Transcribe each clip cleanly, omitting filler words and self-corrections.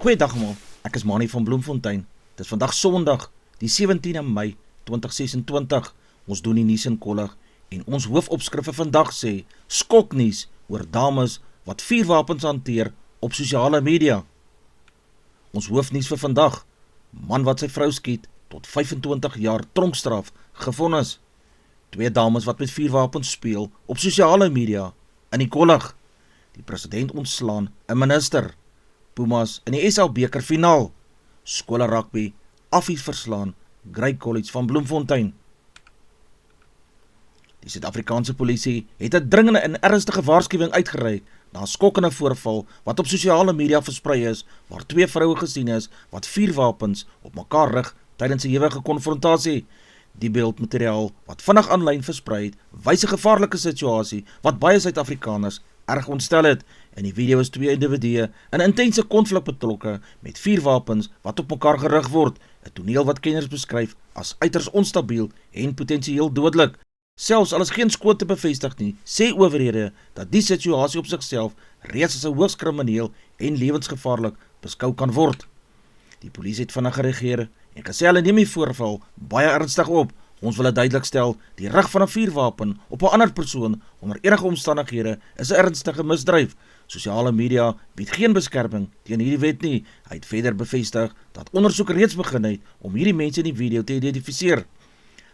Goeiedag almal, ek is Manie van Bloemfontein. Dit is vandag Sondag, die 17de Mei 2026. Ons doen die nuus in kollig en ons hoofopskrifte vandag sê: skoknuus oor dames wat vuurwapens hanteer op sosiale media. Ons hoofnuus vir vandag: man wat sy vrou skiet tot 25 jaar tronkstraf gevonnis. 2 dames wat met vuurwapens speel op sosiale media in die kollig. Die president ontslaan 'n minister. Pumas in die SA beker finaal. Skole rugby Affies verslaan Grey College van Bloemfontein. Die Suid-Afrikaanse polisie het 'n dringende en ernstige waarskuwing uitgereik na 'n skokkende voorval wat op sosiale media versprei is, waar 2 vroue gesien is wat vuurwapens op mekaar rig tydens 'n ewige konfrontasie. Die beeldmateriaal wat vinnig aanlyn versprei het, wys 'n gevaarlike situasie wat baie Suid-Afrikaners erg ontstel het. In die video is 2 individue in intense konflik betrokke met vuurwapens wat op mekaar gerig word, 'n toneel wat kenners beskryf as uiters onstabiel en potensieel dodelik. Selfs al is geen skote bevestig nie, sê owerhede dat die situasie op sigself reeds as 'n hoogs krimineel en lewensgevaarlik beskou kan word. Die polisie het vinnig gereageer en gesê hulle neem die voorval baie ernstig op. Ons wil duidelik stel, die rig van 'n vuurwapen op 'n ander persoon onder enige omstandighede is 'n ernstige misdryf. Sosiale media bied geen beskerming teen hierdie wet nie. Hy het verder bevestig dat ondersoek reeds begin het om hierdie mense in die video te identifiseer.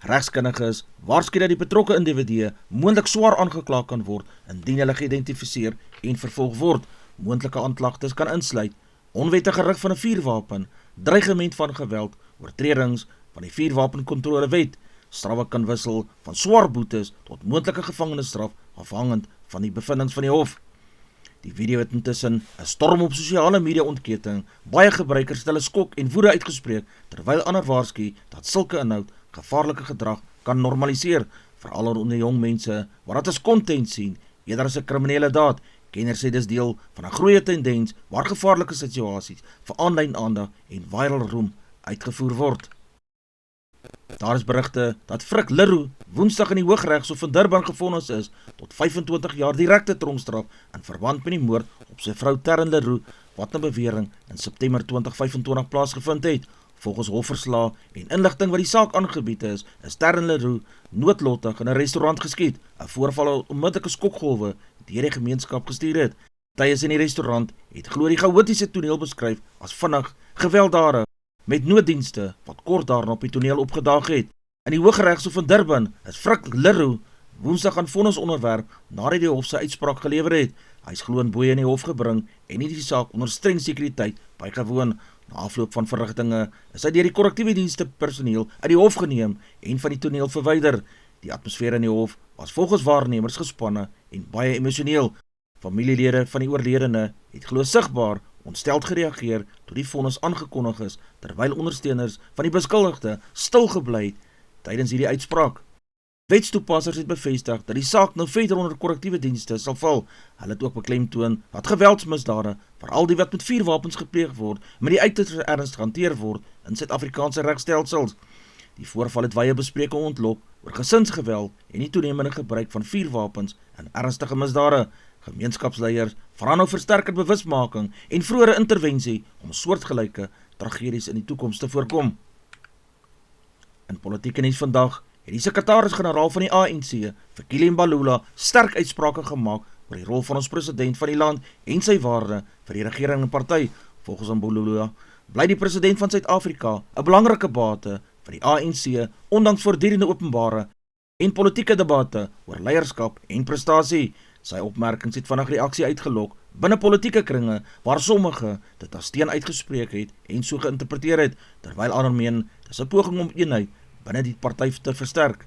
Regskundiges waarsku dat die betrokke individue moontlik swaar aangekla kan word indien hulle geïdentifiseer en vervolg word. Moontlike aanklagtes kan insluit onwettige rig van 'n vuurwapen, dreigement van geweld, oortredings van die vuurwapenkontrolewet. Straffe kan wissel van swaar boetes tot moontlike gevangenisstraf afhangend van die bevindings van die hof. Die video het intussen 'n storm op sosiale media ontketting. Baie gebruikers het hulle skok en woede uitgespreek, terwyl ander waarsku dat sulke inhoud gevaarlike gedrag kan normaliseer, veral onder jong mense wat dit as content sien eerder as 'n kriminele daad. Kenners sê dis deel van 'n groeie tendens waar gevaarlike situasies vir aanlyn aandag en viral roem uitgevoer word. Daar is berigte dat Frik Leroux Woensdag in die Hooggeregshof in Durban gevonnis is tot 25 jaar direkte tronkstraf in verband met die moord op sy vrou Terren Leroux, wat 'n bewering in September 2025 plaasgevind het. Volgens hofverslae en inligting wat die saak aangebied is Terren Leroux noodlottig in 'n restaurant geskiet, 'n voorval wat onmiddellike skokgolwe deur die gemeenskap gestuur het. Tuies in die restaurant het glo die chaotiese toneel beskryf as vinnig gewelddadig, met nooddienste wat kort daarna op die toneel opgedaag het. In die Hooggeregshof in Durban is Frik Leroux Woensdag aan vonnis onderwerp nadat die hof sy uitspraak gelewer het. Hy is glo in boeye in die hof gebring en het die saak onder streng sekuriteit bygewoon. Na afloop van verrigtinge is hy deur die korrektiewe dienste personeel uit die hof geneem en van die toneel verwyder. Die atmosfeer in die hof was volgens waarnemers gespanne en baie emosioneel. Familielede van die oorledene het glo sigbaar ontsteld gereageer toe die vonnis aangekondig is, terwyl ondersteuners van die beskuldigde stil gebly het tydens hierdie uitspraak. Wetstoepassers het bevestig dat die saak nou verder onder korrektiewe dienste sal val. Hulle het ook beklemtoon dat geweldsmisdade, veral die wat met vuurwapens gepleeg word, met die uiters ernstig hanteer word in Suid-Afrikaanse regstelsels. Die voorval het wye besprekings ontlok oor gesinsgeweld en die toenemende gebruik van vuurwapens en ernstige misdade. Gemeenskapsleiers vra nou versterker bewusmaking en vroeëre intervensie om soortgelyke tragedies in die toekoms te voorkom. In politieke nuus vandag het die sekretaris-generaal van die ANC, Fikile Mbalula, sterk uitsprake gemaak oor die rol van ons president van die land en sy waarde vir die regering en party. Volgens Mbalula bly die president van Suid-Afrika 'n belangrike bate vir die ANC, ondanks voortdurende openbare en politieke debatte oor leierskap en prestasie. Sy opmerkings het vinnig reaksie uitgelok binne politieke kringe, waar sommige dit as steun uitgespreek het en so geïnterpreteer het, terwyl ander meen dis 'n poging om eenheid binne die party te versterk.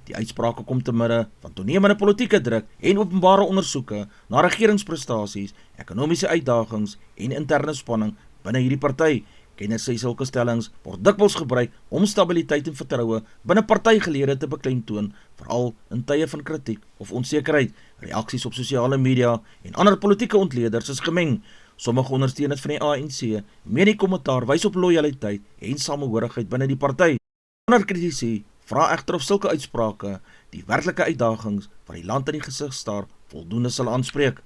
Die uitsprake kom te midde van toenemende politieke druk en openbare ondersoeke na regeringsprestasies, ekonomiese uitdagings en interne spanning binne hierdie party. Kenners sê sulke stellings word dikwels gebruik om stabiliteit en vertroue binne partygeleede te beklemtoon, veral in tye van kritiek of onsekerheid. Reaksies op sosiale media en ander politieke ontleeders is gemeng. Sommige ondersteuners van die ANC meen die kommentaar wys op lojaliteit en samehorigheid binne die party. Ander kritici vra egter of sulke uitsprake die werklike uitdagings wat die land in die gesig staar voldoende sal aanspreek.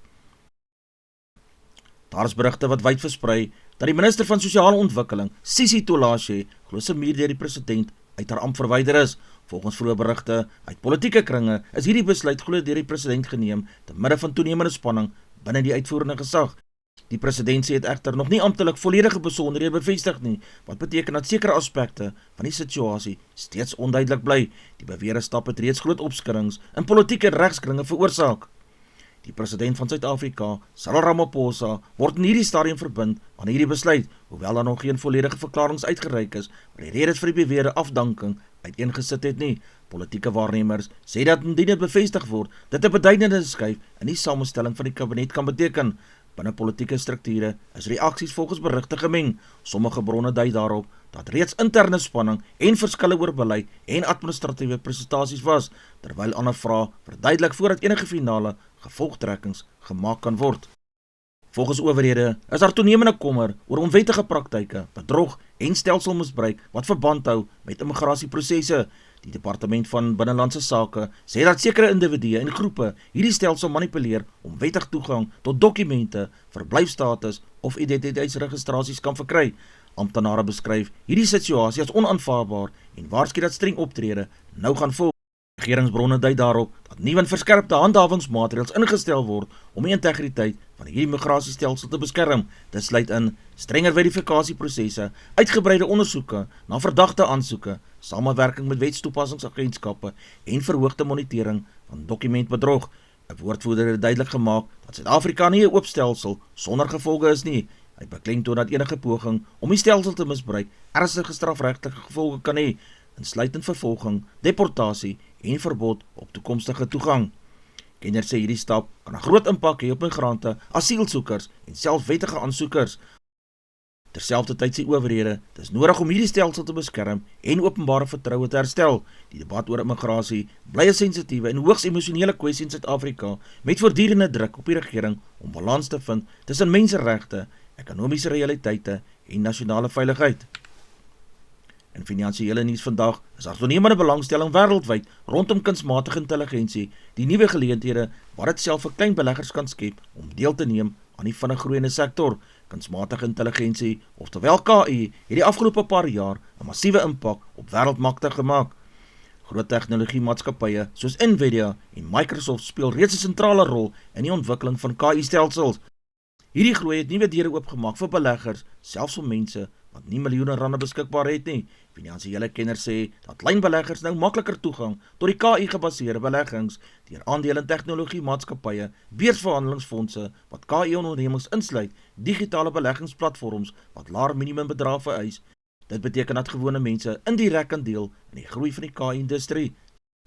Daar is berigte wat wyd versprei dat die minister van Sosiale Ontwikkeling, Sisi Tolashe, glo se muur deur die president uit haar ampt verwyder is. Volgens vroeë berigte uit politieke kringe is hierdie besluit glo deur die president geneem te midde van toenemende spanning binne die uitvoerende gesag. Die presidentsie het egter nog nie amptelik volledige besonderhede bevestig nie, wat beteken dat sekere aspekte van die situasie steeds onduidelik bly. Die beweerde stap het reeds groot opskurings in politieke regskringe veroorsaak. Die president van Suid-Afrika, Cyril Ramaphosa, word in hierdie stadium verbind aan hierdie besluit, hoewel daar nog geen volledige verklaringe uitgereik is, waar die redes vir die beweerde afdanking uiteengesit het nie. Politieke waarnemers sê dat indien dit bevestig word, dit 'n beduidende skuif in die samestelling van die kabinet kan beteken. Binne politieke strukture is reaksies volgens berigte gemeng. Sommige bronne dui daarop dat reeds interne spanning en verskille oor beleid en administratiewe presentasies was, terwyl ander vrae verduidelik voordat enige finale gevolgtrekkings gemaak kan word. Volgens owerhede is daar toenemende kommer oor onwettige praktyke, bedrog en stelselmisbruik wat verband hou met immigrasieprosesse. Die departement van Binnelandse Sake sê dat sekere individue en groepe hierdie stelsel manipuleer om wettig toegang tot dokumente, verblyfstatus of identiteitsregistrasies kan verkry. Amptenare beskryf hierdie situasie as onaanvaarbaar en waarsku dat streng optrede nou gaan volg. Regeringsbronne dui daarop dat nuwe en verskerpte handhawingsmaatreëls ingestel word om die integriteit van hierdie migrasiestelsel te beskerm. Dit sluit in strenger verifikasieprosesse, uitgebreide ondersoeke na verdagte aansoeke, samewerking met wetstoepassingsagentskappe en verhoogde monitering van dokumentbedrog. 'n Woordvoerder het duidelik gemaak dat Suid-Afrika nie 'n oop stelsel sonder gevolge is nie. Hy beklemtoon dat enige poging om die stelsel te misbruik ernstige strafregtelike gevolge kan hê, insluitend vervolging, deportasie en verbod op toekomstige toegang. Kenners sê hierdie stap kan 'n groot impak hê op migrante, asielsoekers en selfs wettige aansoekers. Terselfdertyd sê owerhede, dit is nodig om hierdie stelsel te beskerm en openbare vertroue te herstel. Die debat oor immigrasie bly 'n sensitiewe en hoogs emosionele kwessie in Suid-Afrika, met voortdurende druk op die regering om balans te vind tussen menseregte, ekonomiese realiteite en nasionale veiligheid. In finansiële nuus vandag is daar toenemende belangstelling wêreldwyd rondom kunsmatige intelligensie, die nuwe geleenthede wat dit self vir klein beleggers kan skep om deel te neem aan die vinnig groeiende sektor. Kunsmatige intelligensie, oftewel KI, het die afgelope paar jaar 'n massiewe impak op wêreldmarkte gemaak. Groot tegnologiemaatskappye soos Nvidia en Microsoft speel reeds 'n sentrale rol in die ontwikkeling van KI-stelsels. Hierdie groei het nuwe deure oopgemaak vir beleggers, selfs vir mense wat nie miljoene rande beskikbaar het nie. Finansiële kenners sê dat klein beleggers nou makliker toegang tot die KI-gebaseerde beleggings deur aandele in tegnologiemaatskappye, beursverhandelingsfondse wat KI-ondernemings insluit, digitale beleggingsplatforms wat laer minimumbedrae vereis. Dit beteken dat gewone mense indirek kan deel in die groei van die KI-industrie.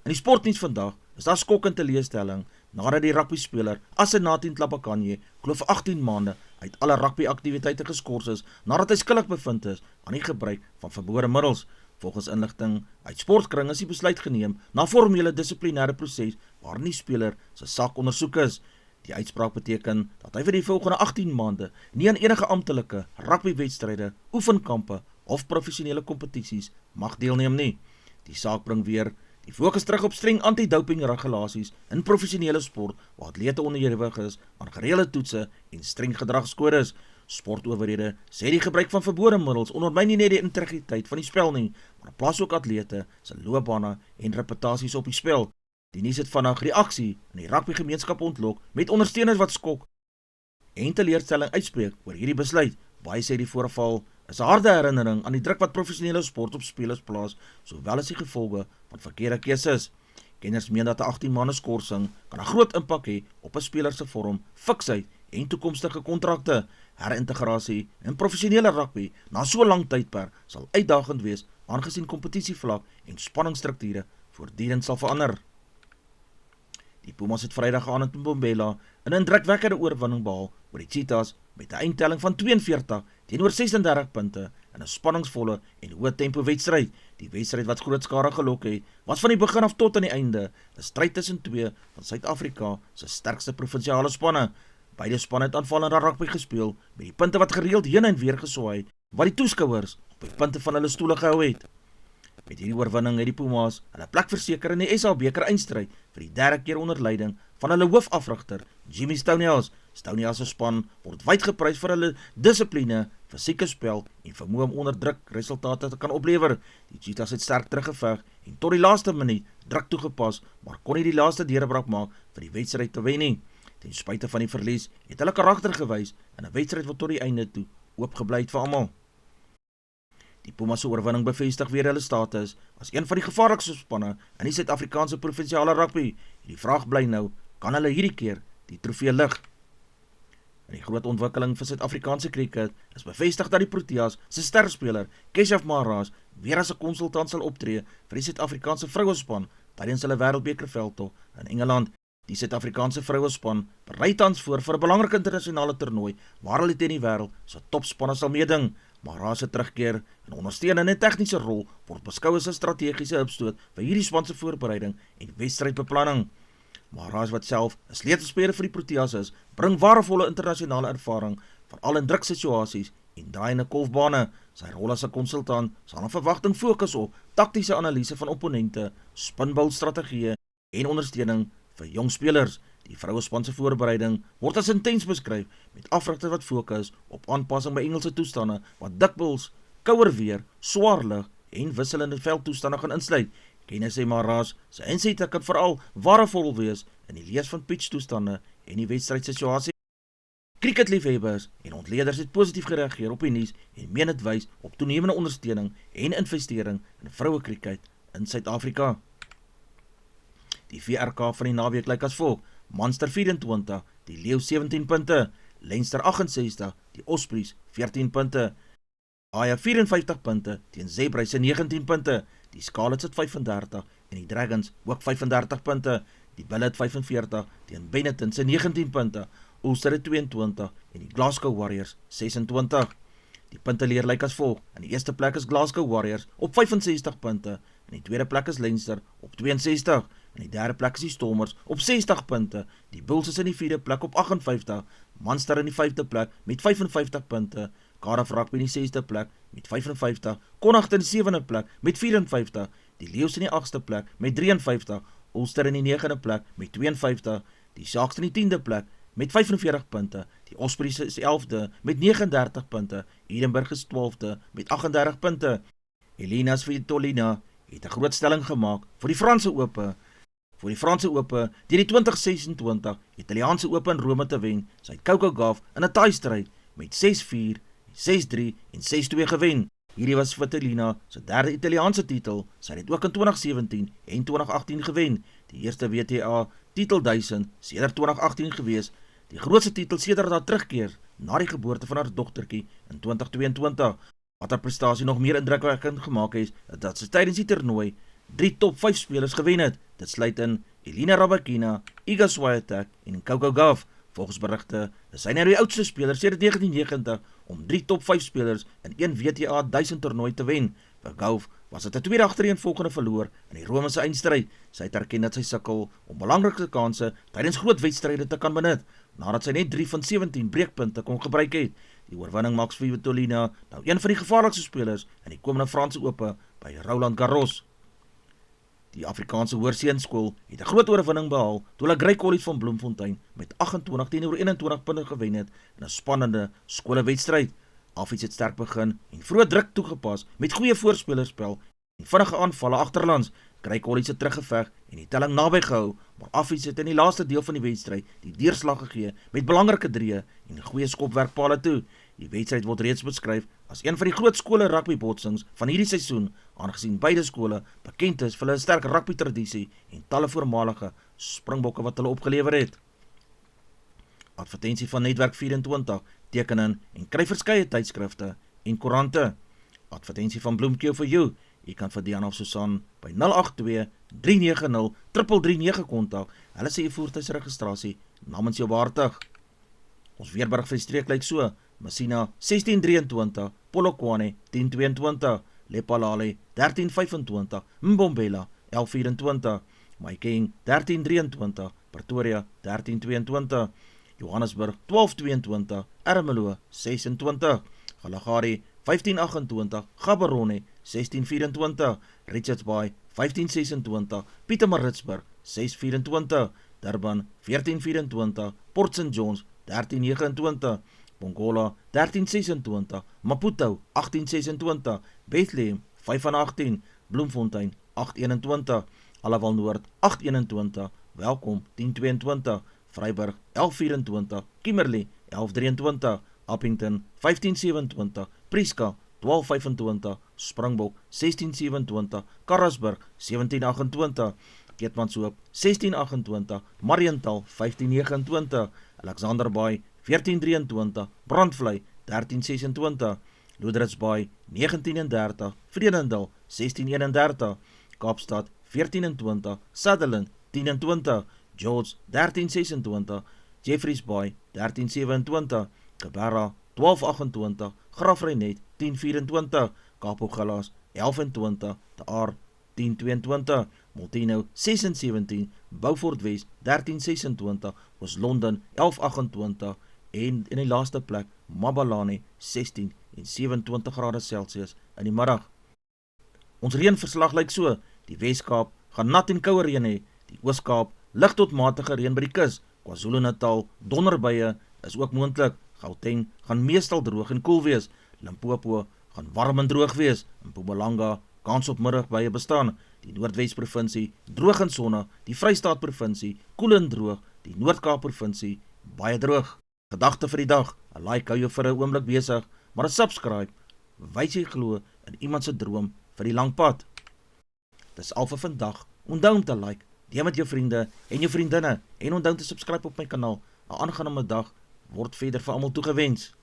In die sportnuus vandag is daar skokkende teleurstelling nadat die rugbyspeler Assenathi Tlhapakanye glo vir 18 maande uit alle rugbyaktiwiteite geskort is nadat hy skuldig bevind is aan die gebruik van verbode middels. Volgens inligting uit sportkring is die besluit geneem na formele dissiplinêre proses waarin die speler se sak ondersoek is. Die uitspraak beteken dat hy vir die volgende 18 maande nie aan enige amptelike rugbywedstryde, oefenkampe of professionele kompetisies mag deelneem nie. Die saak bring weer die fokus terug op streng anti-doping regulasies in professionele sport, waar atlete onderhewig is aan gereelde toetse en streng gedragskodes. Sportowerhede sê die gebruik van verbode middels ondermyn nie net die integriteit van die spel nie, maar plaas ook atlete se loopbane en reputasies op die spel. Die nuus het vandag reaksie in die rugbygemeenskap ontlok met ondersteuners wat skok en teleurstelling uitspreek oor hierdie besluit. Baie sê die voorval is 'n harde herinnering aan die druk wat professionele sport op spelers plaas, sowel as die gevolge van verkeerde keuses. Kenners meen dat 'n 18 maande skorsing kan 'n groot impak hê op 'n speler se vorm, fiksheid en toekomstige kontrakte. Herintegrasie in professionele rugby na so lang tydperk sal uitdagend wees, aangesien kompetisievlak en spanningsstrukture voortdurend sal verander. Die Pumas het Vrydag aand in Mbombela 'n indrukwekkende oorwinning behaal oor die Cheetahs met 'n eindtelling van 42 teenoor 36 punte in 'n spanningsvolle en hoë tempo wedstryd. Die wedstryd wat groot skare gelok het, was van die begin af tot aan die einde 'n stryd tussen twee van Suid-Afrika se sterkste provinsiale spanne. Beide spanne het aanvallende rugby gespeel met die punte wat gereeld heen en weer geswaai het, wat die toeskouers op die punte van hulle stoele gehou het. Met hierdie oorwinning het die Pumas hulle plek verseker in die SA beker eindstryd vir die derde keer onder leiding van hulle hoofafrigter Jimmy Stonehouse. Stonehouse se span word wyd geprys vir hulle dissipline, fisieke spel en vermoë om onder druk resultate te kan oplewer. Die Cheetahs het sterk teruggeveg en tot die laaste minuut druk toegepas, maar kon nie die laaste deurbraak maak vir die wedstryd te wen nie. Ten spyte van die verlies het hulle karakter gewys in 'n wedstryd wat tot die einde toe oopgebly het vir almal. Die Pumas se oorwinning bevestig weer hulle status as een van die gevaarlikste spanne in die Suid-Afrikaanse provinsiale rugby. Die vraag bly nou, kan hulle hierdie keer die trofee lig? In die groot ontwikkeling vir Suid-Afrikaanse cricket is bevestig dat die Proteas se sterspeler Keshav Maharaj weer as 'n konsultant sal optree vir die Suid-Afrikaanse vrouespan tydens hulle wêreldbekerveldtog in Engeland. Die Suid-Afrikaanse vrouespan berei tans voor vir 'n belangrike internasionale toernooi waar hulle teen die wêreld se topspanne sal meeding. Maharaj se terugkeer en ondersteunende tegniese rol word beskou as 'n strategiese hupstoot vir hierdie span se voorbereiding en wedstrydbeplanning. Maharaj wat self 'n sleutelspeler vir die Proteas is, bring waardevolle internasionale ervaring, veral in druksituasies en draaiende kolfbane. Sy rol as 'n konsultant sal 'n verwagting fokus op taktiese analise van opponente, spinboustrategieë en ondersteuning vir jong spelers. Die vrouespan se voorbereiding word as intens beskryf met afrigting wat fokus op aanpassing by Engelse toestande wat dikwels kouer weer, swaar lug en wisselende veldtoestande gaan insluit. Kennis sê Maharaj se insette kan veral waardevol wees in die lees van pitchtoestande en die wedstrydsituasie. Cricketliefhebbers en ontleeders het positief gereageer op die nuus en meen dit wys op toenemende ondersteuning en investering in vroue cricket in Suid-Afrika. Die VRK van die naweek lyk as volg: Munster 24, die Leeu 17 punte, Leinster 68, die Ospreys 14 punte, Haie 54 punte teen Zebra se 19 punte, die Scarlets het 35 en die Dragons ook 35 punte, die Bulls het 45 teen Benetton se 19 punte, Ulster het 22 en die Glasgow Warriors 26. Die punteleer lyk as volg: in die eerste plek is Glasgow Warriors op 65 punte, in die tweede plek is Leinster op 62, in die derde plek is die Stormers op 60 punte, die Bulls is in die vierde plek op 58, Munster in die vyfde plek met 55 punte, Cardiff Rugby in die sesde plek met 55, Connacht in die sewende plek met 54, die Leeu's in die agste plek met 53, Ulster in die negende plek met 52, die Sharks in die tiende plek met 45 punte, die Ospreys is 11de met 39 punte, Edinburgh is 12de met 38 punte. Helena Svitolina het 'n groot stelling gemaak vir die Franse Ope deur die 2026 Italiaanse Ope in Rome te wen. Sy het Coco Gauff in 'n taaistryd met 6-4, 6-3 en 6-2 gewen. Hierdie was Svitolina se derde Italiaanse titel. Sy het ook in 2017 en 2018 gewen. Die eerste WTA titel 1000 sedert 2018 gewees. Die grootste titel sedert haar terugkeer na die geboorte van haar dogtertjie in 2022. Wat haar prestasie nog meer indrukwekkend gemaak het, dat sy tydens die toernooi 3 top 5 spelers gewen het. Dit sluit in Elina Rybakina, Iga Swiatek en Coco Gauff. Volgens berigte is sy nou die oudste speler sedert 1990 om 3 top 5 spelers in een WTA 1000 toernooi te wen. Vir Gauff was dit 'n tweede agtereenvolgende verloor in die Romeinse eindstryd. Sy het erken dat sy sukkel om belangrike kansse tydens groot wedstryde te kan benut, nadat sy net 3 van 17 breekpunte kon gebruik het. Die oorwinning maak Svitolina nou een van die gevaarlikste spelers in die komende Franse Ope by Roland Garros. Die Afrikaanse Hoërseunskool het 'n groot oorwinning behaal toe hulle Grey College van Bloemfontein met 28 teenoor 21 punte gewen het in 'n spannende skoolwedstryd. Affies het sterk begin en vroeg druk toegepas met goeie voorspelerspel en vinnige aanvalle agterlands. Grey College het teruggeveg en die telling naby gehou, maar Affies het in die laaste deel van die wedstryd die deurslag gegee met belangrike drieë en goeie skopwerkpale toe. Die wedstryd word reeds beskryf as een van die groot skole rugbybotsings van hierdie seisoen, aangesien beide skole bekend is vir hulle sterk rugbytradisie en talle voormalige springbokke wat hulle opgelewer het. Advertensie van Netwerk 24 teken in en kry verskeie tydskrifte en koerante. Advertensie van Bloemkeel vir jou. Jy kan vir Diana of Susan by 082-390-3339 kontak. Hulle sê jy voertuigsregistrasie namens jou waardig. Ons weerberig vir die streek lyk so: Messina 1623, Polokwane 1022, Lephalale 1325, Mbombela 1124, Mahikeng 1323, Pretoria 1322, Johannesburg 1222, Ermelo 26, Kalahari 1528, Gaborone 1624, Richards Bay 1526, Pietermaritzburg 624, Durban 1424, Port St Johns 1329, Pongola 1326, Maputo 1826, Bethlehem 518, Bloemfontein 821, Allewal Noord 821, Welkom 1022, Vryburg 1124, Kimberley 1123, Appington 1527, Prieska 1225, Springbok 1627, Karasburg 1728, Keetmanshoop 1628, Mariental 1529, Alexanderbaai 1423, Brandvlei 1326, Loederitsbaai 1930, Vredendal 1631, Kaapstad 1420, Sutherland 1020, George 1326, Jeffreys Bay 1327, Kibera 1228, Graaff-Reinet 1024, Kaaphoogalaas 1120, De Aar 1022, Molteno 617, Beaufort West 1326, Oos-London 1128 en in die laaste plek Mabalane 16 en 27 grade Celsius in die middag. Ons reënverslag lyk so: die Wes-Kaap gaan nat en koue reën hê, die Oos-Kaap lig tot matige reën by die kus, KwaZulu-Natal donderbuie is ook moontlik, Gauteng gaan meestal droog en koel wees, Limpopo gaan warm en droog wees, in Mpumalanga kans op middagbuie bestaan, die Noordwes-provinsie droog en sonnig, die Vrystaat-provinsie koel en droog, die Noord-Kaap-provinsie baie droog. Gedagte vir die dag: 'n like hou jou vir 'n oomblik besig, maar 'n subscribe wys jy glo in iemand se droom vir die lang pad. Dis al vir vandag. Onthou om te like, deel met jou vriende en jou vriendinne en onthou te subscribe op my kanaal. 'n aangename dag word verder vir almal toegewens.